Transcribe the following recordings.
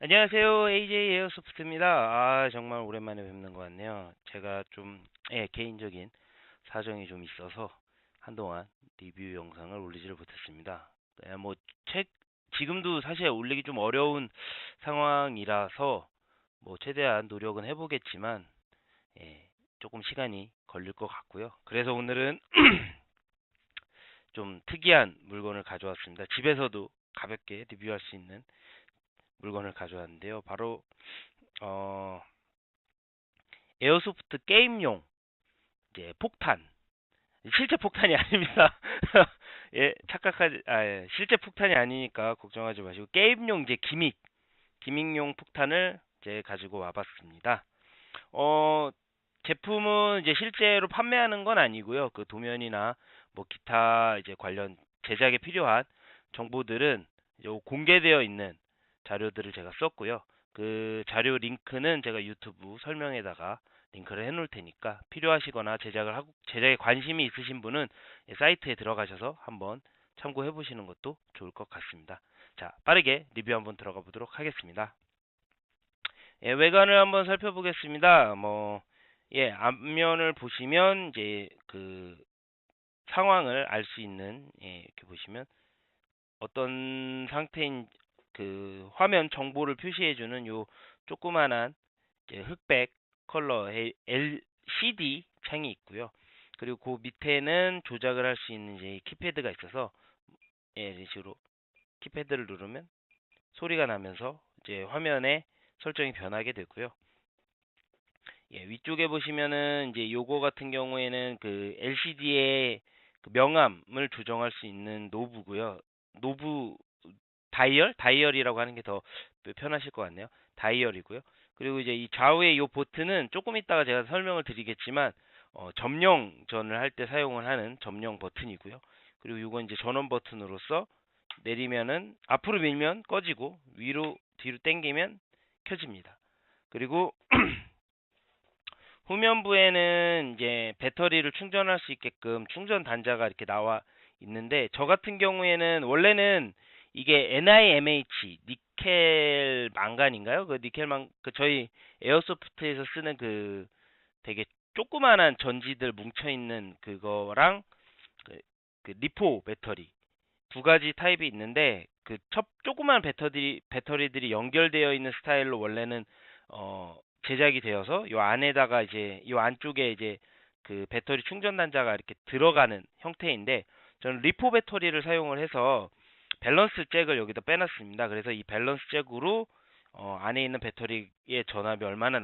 안녕하세요. AJ 에어소프트입니다. 아, 정말 오랜만에 뵙는 것 같네요. 제가 좀, 개인적인 사정이 좀 있어서 한동안 리뷰 영상을 올리지를 못했습니다. 뭐, 지금도 사실 올리기 좀 어려운 상황이라서, 뭐, 최대한 노력은 해보겠지만, 조금 시간이 걸릴 것 같고요. 그래서 오늘은 좀 특이한 물건을 가져왔습니다. 집에서도 가볍게 리뷰할 수 있는 물건을 가져왔는데요. 바로, 어, 에어소프트 게임용 이제 폭탄. 실제 폭탄이 아닙니다. 예, 실제 폭탄이 아니니까 걱정하지 마시고 게임용 이제 기믹용 폭탄을 이제 가지고 와봤습니다. 어, 제품은 이제 실제로 판매하는 건 아니고요. 그 도면이나 뭐 기타 이제 관련 제작에 필요한 정보들은 이제 공개되어 있는 자료들을 제가 썼고요. 그 자료 링크는 제가 유튜브 설명에다가 링크를 해놓을 테니까 필요하시거나 제작에 관심이 있으신 분은 사이트에 들어가셔서 한번 참고해 보시는 것도 좋을 것 같습니다. 자, 빠르게 리뷰 한번 들어가 보도록 하겠습니다. 외관을 한번 살펴보겠습니다. 앞면을 보시면 이제 그 상황을 알 수 있는, 이렇게 보시면 어떤 상태인 그 화면 정보를 표시해주는 요 조그만한 이제 흑백 컬러의 LCD 창이 있고요. 그리고 그 밑에는 조작을 할 수 있는 이제 키패드가 있어서, 이런 식으로 키패드를 누르면 소리가 나면서 이제 화면에 설정이 변하게 되고요. 위쪽에 보시면은 이제 요거 같은 경우에는 그 LCD의 그 명암을 조정할 수 있는 노브고요. 노브 다이얼이라고 하는 게 더 편하실 것 같네요. 다이얼이고요. 그리고 이제 이 좌우의 요 버튼은 조금 이따가 제가 설명을 드리겠지만 점령전을 할 때 사용을 하는 점령 버튼이고요. 그리고 요건 이제 전원 버튼으로서 내리면은 앞으로 밀면 꺼지고 위로 뒤로 당기면 켜집니다. 그리고 후면부에는 이제 배터리를 충전할 수 있게끔 충전 단자가 이렇게 나와 있는데, 저 같은 경우에는 원래는 이게 NIMH 니켈 망간인가요? 그 그 저희 에어소프트에서 쓰는 그 되게 조그만한 전지들 뭉쳐 있는 그거랑 그, 그 리포 배터리 두 가지 타입이 있는데, 그 첫 조그만 배터리들이 연결되어 있는 스타일로 원래는 제작이 되어서 요 안에다가 이제 요 안쪽에 이제 그 배터리 충전 단자가 이렇게 들어가는 형태인데, 저는 리포 배터리를 사용을 해서 밸런스 잭을 여기다 빼놨습니다. 그래서 이 밸런스 잭으로 안에 있는 배터리의 전압이 얼마나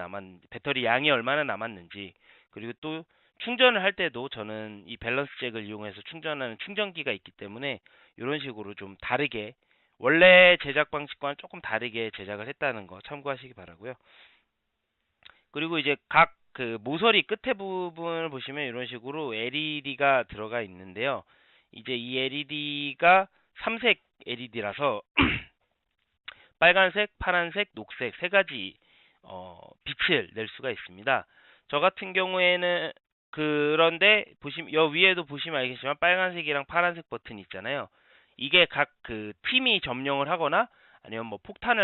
배터리 양이 얼마나 남았는지, 그리고 또 충전을 할 때도 저는 이 밸런스 잭을 이용해서 충전하는 충전기가 있기 때문에 이런 식으로 좀 다르게, 원래 제작 방식과는 조금 다르게 제작을 했다는 거 참고하시기 바라고요. 그리고 이제 각 그 모서리 끝에 부분을 보시면 이런 식으로 LED가 들어가 있는데요. 이제 이 LED가 삼색 LED라서 빨간색, 파란색, 녹색 세 가지 빛을 낼 수가 있습니다. 저 같은 경우에는 그런데 보시면 여 위에도 보시면 알겠지만 빨간색이랑 파란색 버튼이 있잖아요. 이게 각 그 팀이 점령을 하거나 아니면 뭐 폭탄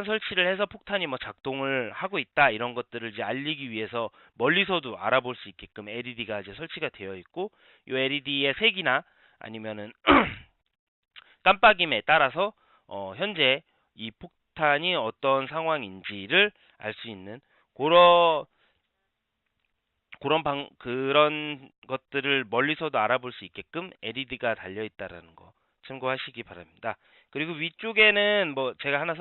설치를 해서 폭탄이 뭐 작동을 하고 있다 이런 것들을 이제 알리기 위해서 멀리서도 알아볼 수 있게끔 LED가 이제 설치가 되어 있고, 이 LED의 색이나 아니면은 깜빡임에 따라서 현재 이 폭탄이 어떤 상황인지를 알 수 있는 그런 그런 것들을 멀리서도 알아볼 수 있게끔 LED가 달려 있다라는 거 참고하시기 바랍니다. 그리고 위쪽에는 뭐 제가 하나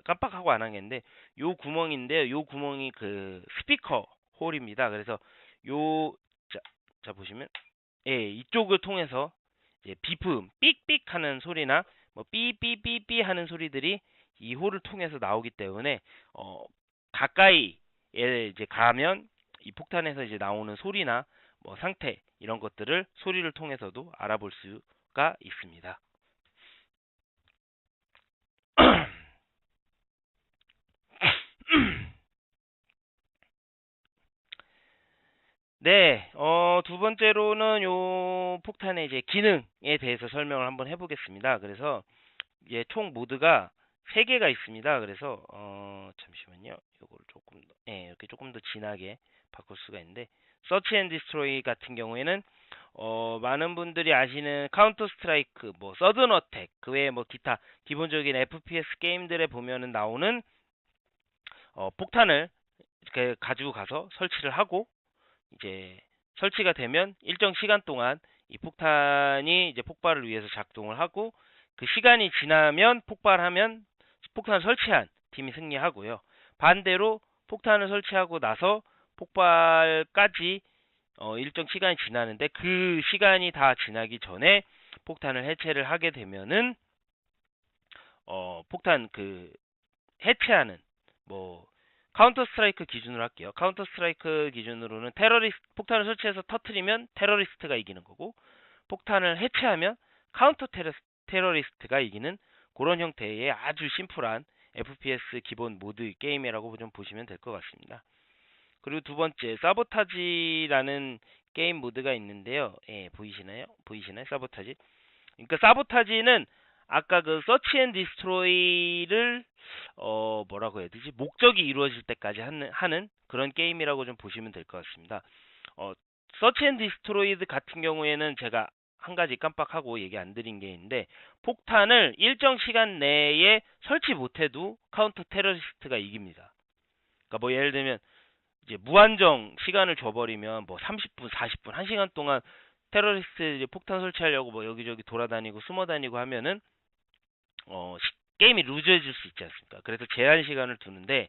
깜빡하고 안 한 게 있는데, 요 구멍인데요. 요 구멍이 그 스피커 홀입니다. 그래서 요 자, 자 보시면, 이쪽을 통해서 이제 비품 삑삑 하는 소리나 뭐 삐삐삐삐 하는 소리들이 이 홀을 통해서 나오기 때문에 가까이에 이제 가면 이 폭탄에서 이제 나오는 소리나 뭐 상태 이런 것들을 소리를 통해서도 알아볼 수가 있습니다. 네, 두 번째로는 요 폭탄의 이제 기능에 대해서 설명을 한번 해보겠습니다. 그래서 이제 총 모드가 3개가 있습니다. 그래서 잠시만요. 요거를 조금 더, 이렇게 조금 더 진하게 바꿀 수가 있는데, 서치 앤 디스트로이 같은 경우에는 많은 분들이 아시는 카운터 스트라이크, 뭐 서든 어택, 그 외에 뭐 기타 기본적인 FPS 게임들에 보면은 나오는 폭탄을 이렇게 가지고 가서 설치를 하고, 이제 설치가 되면 일정 시간 동안 이 폭탄이 이제 폭발을 위해서 작동을 하고, 그 시간이 지나면 폭탄을 설치한 팀이 승리하고요. 반대로 폭탄을 설치하고 나서 폭발까지 일정 시간이 지나는데, 그 시간이 다 지나기 전에 폭탄을 해체를 하게 되면은 폭탄 그 해체하는, 뭐 카운터 스트라이크 기준으로 할게요. 카운터 스트라이크 기준으로는 폭탄을 설치해서 터트리면 테러리스트가 이기는 거고, 폭탄을 해체하면 카운터 테러리스트가 이기는 그런 형태의 아주 심플한 FPS 기본 모드 게임이라고 좀 보시면 될 것 같습니다. 그리고 두 번째, 사보타지라는 게임 모드가 있는데요. 보이시나요? 사보타지. 그러니까 사보타지는 아까 그 서치 앤 디스트로이를 뭐라고 해야 되지? 목적이 이루어질 때까지 하는 그런 게임이라고 좀 보시면 될 것 같습니다. 서치 앤 디스트로이드 같은 경우에는 제가 한 가지 깜빡하고 얘기 안 드린 게 있는데, 폭탄을 일정 시간 내에 설치 못해도 카운터 테러리스트가 이깁니다. 그러니까 뭐 예를 들면 이제 무한정 시간을 줘버리면 뭐 30분, 40분, 1시간 동안 테러리스트 폭탄 설치하려고 뭐 여기저기 돌아다니고 숨어다니고 하면은 게임이 루즈해질 수 있지 않습니까? 그래서 제한 시간을 두는데,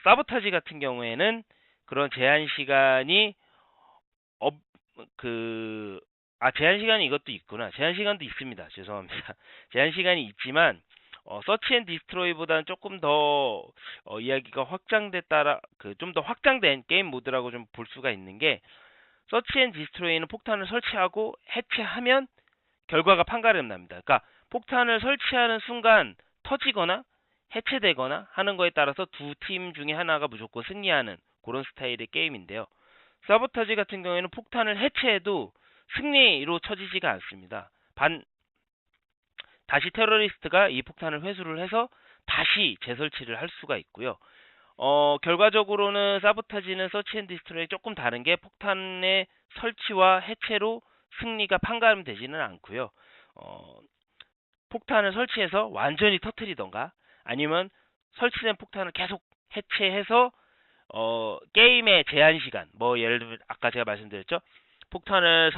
사보타지 같은 경우에는 그런 제한 시간이 제한 시간이 이것도 있구나. 제한 시간도 있습니다. 죄송합니다. 제한 시간이 있지만 서치 앤 디스트로이보다는 조금 더 이야기가 확장됐다라 좀 더 확장된 게임 모드라고 좀 볼 수가 있는 게, 서치 앤 디스트로이는 폭탄을 설치하고 해체하면 결과가 판가름 납니다. 그러니까 폭탄을 설치하는 순간 터지거나 해체되거나 하는 거에 따라서 두 팀 중에 하나가 무조건 승리하는 그런 스타일의 게임인데요. 사보타지 같은 경우에는 폭탄을 해체해도 승리로 쳐지지가 않습니다. 다시 테러리스트가 이 폭탄을 회수를 해서 다시 재설치를 할 수가 있고요. 결과적으로는 사보타지는 서치 앤 디스트로이 조금 다른 게, 폭탄의 설치와 해체로 승리가 판가름되지는 않고요. 폭탄을 설치해서 완전히 터트리던가, 아니면 설치된 폭탄을 계속 해체해서 게임의 제한 시간, 뭐 예를 들면 아까 제가 말씀드렸죠. 폭탄을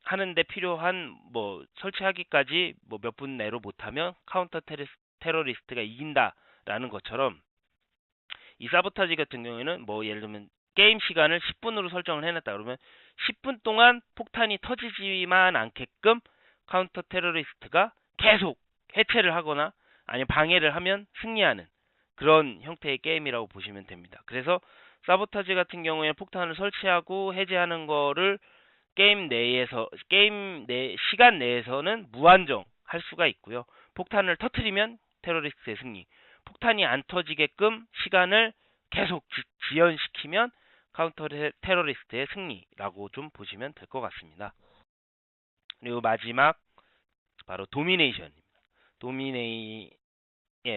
하는데 필요한 뭐 설치하기까지 뭐 몇 분 내로 못하면 카운터 테러리스트가 이긴다라는 것처럼, 이 사보타지 같은 경우에는 뭐 예를 들면 게임 시간을 10분으로 설정을 해놨다 그러면 10분 동안 폭탄이 터지지만 않게끔 카운터 테러리스트가 계속 해체를 하거나 아니면 방해를 하면 승리하는 그런 형태의 게임이라고 보시면 됩니다. 그래서 사보타지 같은 경우에 폭탄을 설치하고 해제하는 거를 게임 내 시간 내에서는 무한정 할 수가 있고요. 폭탄을 터트리면 테러리스트의 승리. 폭탄이 안 터지게끔 시간을 계속 지연시키면 카운터 테러리스트의 승리라고 좀 보시면 될 것 같습니다. 그리고 마지막 바로 도미네이션입니다.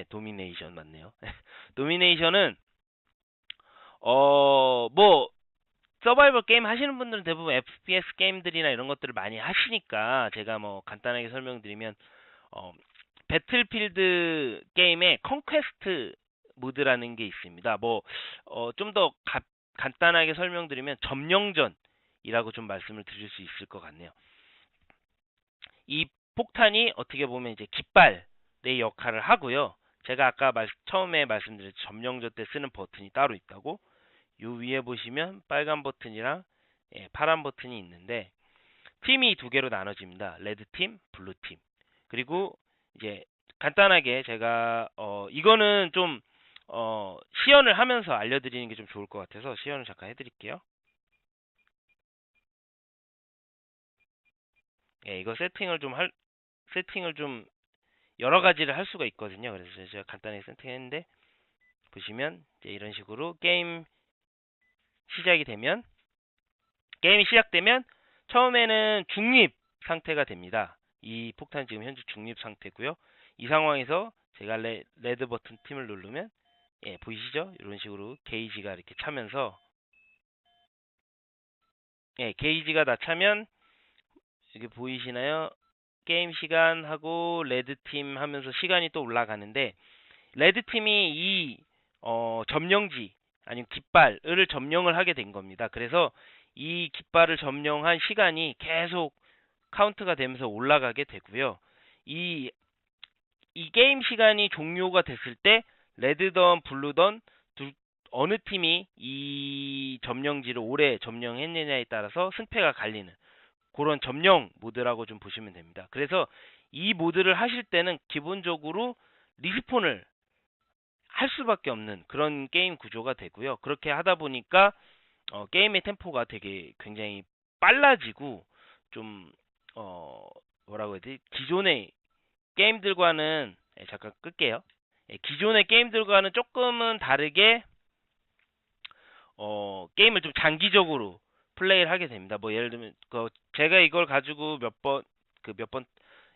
도미네이션 맞네요. 도미네이션은 뭐 서바이벌 게임 하시는 분들은 대부분 FPS 게임들이나 이런 것들을 많이 하시니까 제가 뭐 간단하게 설명드리면, 배틀필드 게임에 컨퀘스트 모드라는 게 있습니다. 뭐 좀 더 간단하게 설명드리면 점령전이라고 좀 말씀을 드릴 수 있을 것 같네요. 이 폭탄이 어떻게 보면 이제 깃발의 역할을 하고요. 제가 아까 처음에 말씀드린 점령전 때 쓰는 버튼이 따로 있다고, 요 위에 보시면 빨간 버튼이랑 파란 버튼이 있는데, 팀이 두 개로 나눠집니다. 레드 팀, 블루 팀. 그리고 이제 간단하게 제가 이거는 좀 시연을 하면서 알려드리는 게 좀 좋을 것 같아서 시연을 잠깐 해드릴게요. 이거 세팅을 좀 여러 가지를 할 수가 있거든요. 그래서 제가 간단하게 세팅했는데, 보시면 이제 이런 식으로 게임이 시작되면 처음에는 중립 상태가 됩니다. 이 폭탄 지금 현재 중립 상태고요. 이 상황에서 제가 레드 버튼 팀을 누르면 예, 보이시죠? 이런 식으로 게이지가 이렇게 차면서 예, 게이지가 다 차면 이게 보이시나요? 게임 시간하고 레드 팀 하면서 시간이 또 올라가는데 레드 팀이 이 점령지 아니면 깃발을 점령을 하게 된 겁니다. 그래서 이 깃발을 점령한 시간이 계속 카운트가 되면서 올라가게 되고요. 이 게임 시간이 종료가 됐을 때 레드던 블루던 어느 팀이 이 점령지를 오래 점령했느냐에 따라서 승패가 갈리는 그런 점령 모드라고 좀 보시면 됩니다. 그래서 이 모드를 하실 때는 기본적으로 리스폰을 할 수밖에 없는 그런 게임 구조가 되고요. 그렇게 하다 보니까 게임의 템포가 되게 굉장히 빨라지고 좀 뭐라고 해야 되지? 기존의 게임들과는 잠깐 끌게요. 기존의 게임들과는 조금은 다르게 게임을 좀 장기적으로 플레이를 하게 됩니다. 뭐 예를 들면 제가 이걸 가지고 몇 번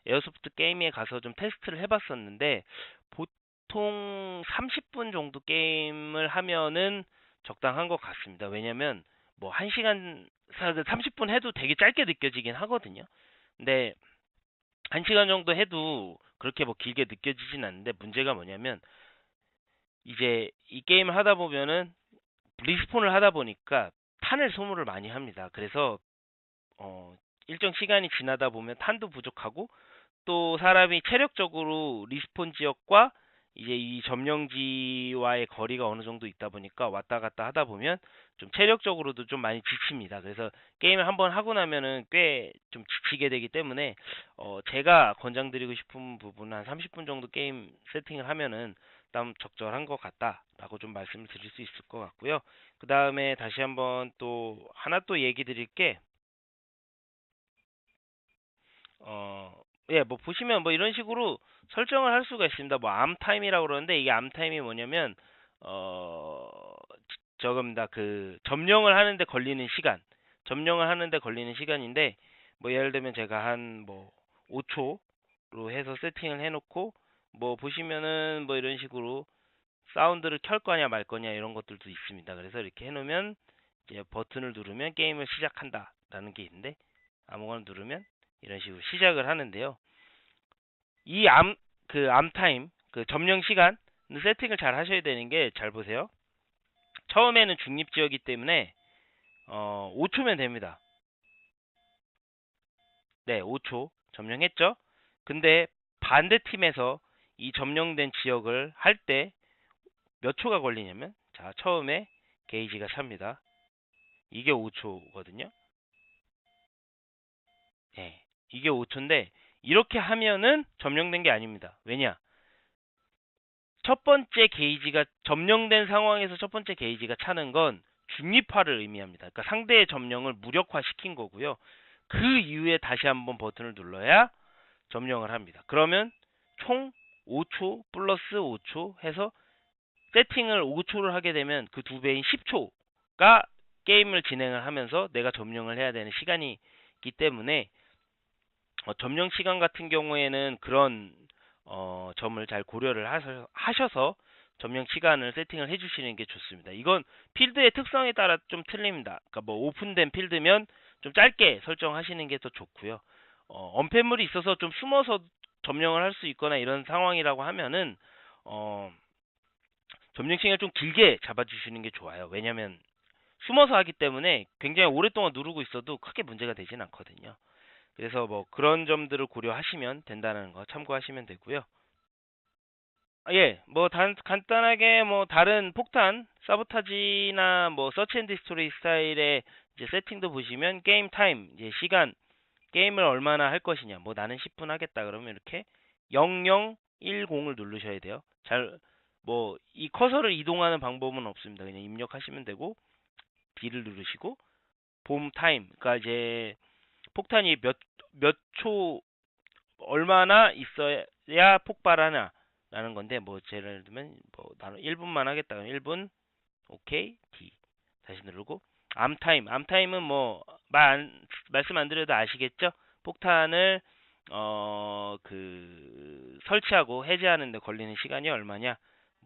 에어소프트 게임에 가서 좀 테스트를 해봤었는데 보통 30분 정도 게임을 하면은 적당한 것 같습니다. 왜냐면 뭐 1시간 30분 해도 되게 짧게 느껴지긴 하거든요. 근데 1시간 정도 해도 그렇게 뭐 길게 느껴지진 않는데 문제가 뭐냐면 이제 이 게임을 하다 보면은 리스폰을 하다 보니까 탄을 소모를 많이 합니다. 그래서 일정 시간이 지나다 보면 탄도 부족하고 또 사람이 체력적으로 리스폰 지역과 이제 이 점령지와의 거리가 어느 정도 있다 보니까 왔다 갔다 하다 보면 좀 체력적으로도 좀 많이 지칩니다. 그래서 게임을 한번 하고 나면은 꽤 좀 지치게 되기 때문에 제가 권장드리고 싶은 부분은 한 30분 정도 게임 세팅을 하면은 딱 적절한 것 같다라고 좀 말씀을 드릴 수 있을 것 같고요. 그 다음에 다시 한번 또 하나 또 얘기 드릴 게 예, 뭐 보시면 뭐 이런 식으로 설정을 할 수가 있습니다. 뭐 암타임이라고 그러는데 이게 암타임이 뭐냐면 어 저겁니다. 그 점령을 하는데 걸리는 시간, 점령을 하는데 걸리는 시간인데 뭐 예를 들면 제가 한 뭐 5초로 해서 세팅을 해놓고 뭐 보시면은 뭐 이런 식으로 사운드를 켤 거냐 말 거냐 이런 것들도 있습니다. 그래서 이렇게 해놓으면 이제 버튼을 누르면 게임을 시작한다라는 게 있는데 아무거나 누르면 이런 식으로 시작을 하는데요. 이 암타임, 그 점령 시간 세팅을 잘 하셔야 되는 게 잘 보세요. 처음에는 중립지역이기 때문에 5초면 됩니다. 네, 5초 점령했죠. 근데 반대 팀에서 이 점령된 지역을 할 때 몇 초가 걸리냐면 자, 처음에 게이지가 찹니다. 이게 5초거든요. 네, 이게 5초인데 이렇게 하면은 점령된 게 아닙니다. 왜냐? 첫 번째 게이지가 점령된 상황에서 첫 번째 게이지가 차는 건 중립화를 의미합니다. 그러니까 상대의 점령을 무력화시킨 거고요. 그 이후에 다시 한번 버튼을 눌러야 점령을 합니다. 그러면 총 5초 플러스 5초 해서 세팅을 5초를 하게 되면 그 두 배인 10초가 게임을 진행을 하면서 내가 점령을 해야 되는 시간이기 때문에 점령 시간 같은 경우에는 그런 점을 잘 고려를 하셔서 점령 시간을 세팅을 해주시는 게 좋습니다. 이건 필드의 특성에 따라 좀 틀립니다. 그러니까 뭐 오픈된 필드면 좀 짧게 설정하시는 게 더 좋고요. 언패물이 있어서 좀 숨어서 점령을 할 수 있거나 이런 상황이라고 하면은 점령 시간을 좀 길게 잡아주시는 게 좋아요. 왜냐하면 숨어서 하기 때문에 굉장히 오랫동안 누르고 있어도 크게 문제가 되진 않거든요. 그래서 뭐 그런 점들을 고려하시면 된다는 거 참고하시면 되고요. 예, 뭐 간단하게 뭐 다른 폭탄, 사보타지나 뭐 서치 앤 디스트로이 스타일의 이제 세팅도 보시면 게임 타임, 이제 시간, 게임을 얼마나 할 것이냐. 뭐 나는 10분 하겠다 그러면 이렇게 0010을 누르셔야 돼요. 뭐 이 커서를 이동하는 방법은 없습니다. 그냥 입력하시면 되고 B를 누르시고 봄 타임, 그러니까 이제 폭탄이 몇 초 얼마나 있어야 폭발하냐라는 건데 뭐 예를 들면 뭐 나는 1분만 하겠다. 1분 오케이 D 다시 누르고 암타임은 뭐 말씀 안 드려도 아시겠죠? 폭탄을 설치하고 해제하는데 걸리는 시간이 얼마냐?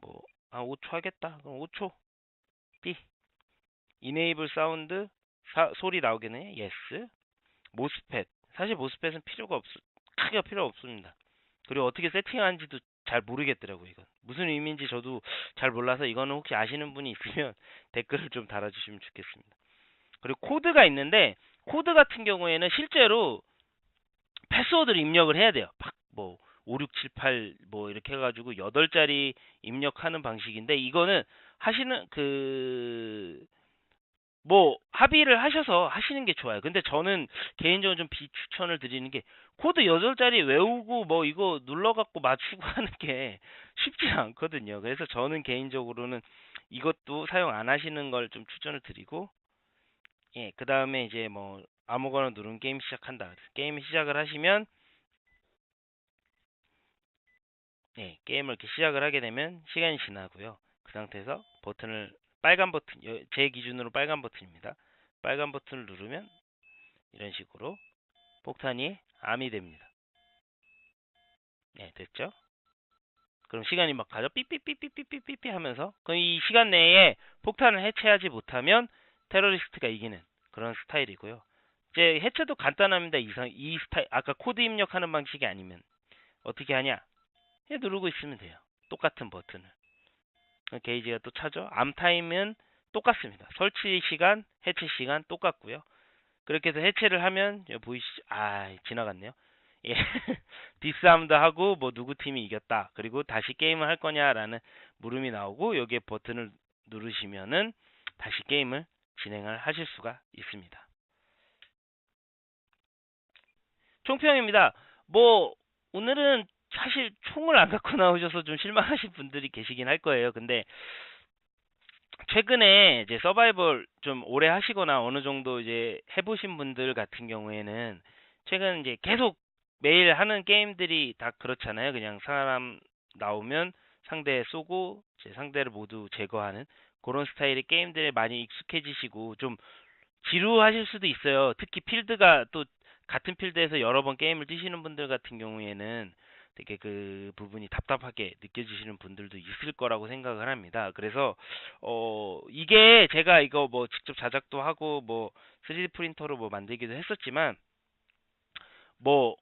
뭐, 5초 하겠다. 그럼 5초. B. Enable 사운드, 소리 나오겠네? Yes. 모스펫. 사실 모스펫은 크게 필요 없습니다. 그리고 어떻게 세팅하는지도 잘 모르겠더라고요, 이건. 무슨 의미인지 저도 잘 몰라서 이거는 혹시 아시는 분이 있으면 댓글을 좀 달아주시면 좋겠습니다. 그리고 코드가 있는데, 코드 같은 경우에는 실제로 패스워드를 입력을 해야 돼요. 뭐 5, 6, 7, 8 뭐 이렇게 해가지고 8자리 입력하는 방식인데 이거는 하시는 뭐 합의를 하셔서 하시는 게 좋아요. 근데 저는 개인적으로 좀 비추천을 드리는 게 코드 8자리 외우고 뭐 이거 눌러갖고 맞추고 하는 게 쉽지 않거든요. 그래서 저는 개인적으로는 이것도 사용 안 하시는 걸 좀 추천을 드리고 예, 그 다음에 이제 뭐 아무거나 누르면 게임 시작한다. 게임 시작을 하시면 예, 게임을 이렇게 시작을 하게 되면 시간이 지나고요. 그 상태에서 버튼을 빨간 버튼, 제 기준으로 빨간 버튼입니다. 빨간 버튼을 누르면 이런 식으로 폭탄이 암이 됩니다. 네, 됐죠? 그럼 시간이 막 가죠. 삐삐삐삐삐삐삐 하면서 그럼 이 시간 내에 폭탄을 해체하지 못하면 테러리스트가 이기는 그런 스타일이고요. 이제 해체도 간단합니다. 이 스타일 아까 코드 입력하는 방식이 아니면 어떻게 하냐? 누르고 있으면 돼요. 똑같은 버튼을. 게이지가 또 차죠. 암타임은 똑같습니다. 설치 시간, 해체 시간 똑같고요. 그렇게 해서 해체를 하면 보이시죠? 지나갔네요. 예. 디스암드 하고 뭐 누구 팀이 이겼다. 그리고 다시 게임을 할 거냐라는 물음이 나오고 여기에 버튼을 누르시면은 다시 게임을 진행을 하실 수가 있습니다. 총평입니다. 뭐 오늘은 사실 총을 안 갖고 나오셔서 좀 실망하신 분들이 계시긴 할 거예요. 근데 최근에 이제 서바이벌 좀 오래 하시거나 어느 정도 이제 해보신 분들 같은 경우에는 최근 이제 계속 매일 하는 게임들이 다 그렇잖아요. 그냥 사람 나오면 상대 쏘고 이제 상대를 모두 제거하는 그런 스타일의 게임들에 많이 익숙해지시고 좀 지루하실 수도 있어요. 특히 필드가 또 같은 필드에서 여러 번 게임을 뛰시는 분들 같은 경우에는 되게 그 부분이 답답하게 느껴지시는 분들도 있을 거라고 생각을 합니다. 그래서 이게 제가 이거 뭐 직접 자작도 하고 뭐 3D 프린터로 뭐 만들기도 했었지만 뭐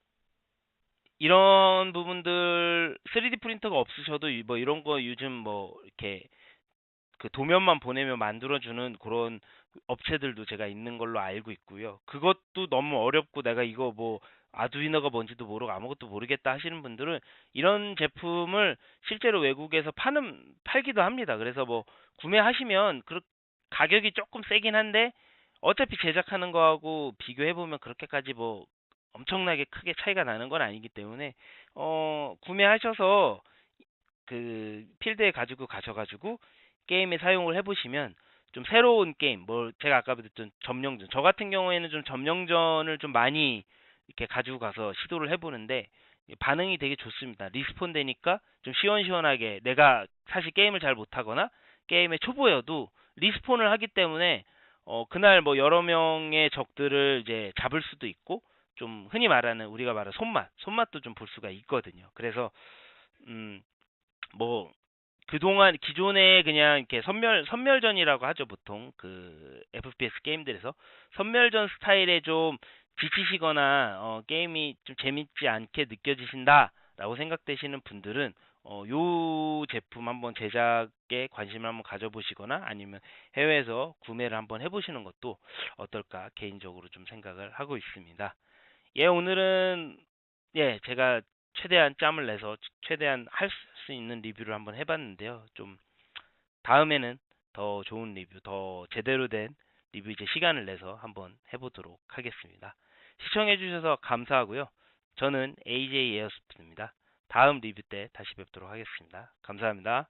이런 부분들 3D 프린터가 없으셔도 뭐 이런 거 요즘 뭐 이렇게 그 도면만 보내면 만들어주는 그런 업체들도 제가 있는 걸로 알고 있고요. 그것도 너무 어렵고 내가 이거 뭐 아두이노가 뭔지도 모르고 아무것도 모르겠다 하시는 분들은 이런 제품을 실제로 외국에서 팔기도 합니다. 그래서 뭐 구매하시면 가격이 조금 세긴 한데 어차피 제작하는 거하고 비교해보면 그렇게까지 뭐 엄청나게 크게 차이가 나는 건 아니기 때문에 구매하셔서 그 필드에 가지고 가셔가지고 게임에 사용을 해보시면 좀 새로운 게임, 뭐 제가 아까 말했던 점령전, 저 같은 경우에는 좀 점령전을 좀 많이 이렇게 가지고 가서 시도를 해보는데 반응이 되게 좋습니다. 리스폰 되니까 좀 시원시원하게 내가 사실 게임을 잘 못하거나 게임의 초보여도 리스폰을 하기 때문에 그날 뭐 여러 명의 적들을 이제 잡을 수도 있고 좀 흔히 말하는 우리가 말하는 손맛도 좀 볼 수가 있거든요. 그래서 음, 뭐 그동안 기존에 그냥 이렇게 선멸전이라고 하죠, 보통. 그 FPS 게임들에서 선멸전 스타일에 좀 지치시거나 게임이 좀 재밌지 않게 느껴지신다라고 생각되시는 분들은 요 제품 한번 제작에 관심을 한번 가져보시거나 아니면 해외에서 구매를 한번 해보시는 것도 어떨까 개인적으로 좀 생각을 하고 있습니다. 예, 오늘은 예, 제가 최대한 짬을 내서 최대한 할 수 있는 리뷰를 한번 해봤는데요. 좀 다음에는 더 좋은 리뷰, 더 제대로 된 리뷰 이제 시간을 내서 한번 해보도록 하겠습니다. 시청해주셔서 감사하고요. 저는 AJ 에어소프트입니다. 다음 리뷰 때 다시 뵙도록 하겠습니다. 감사합니다.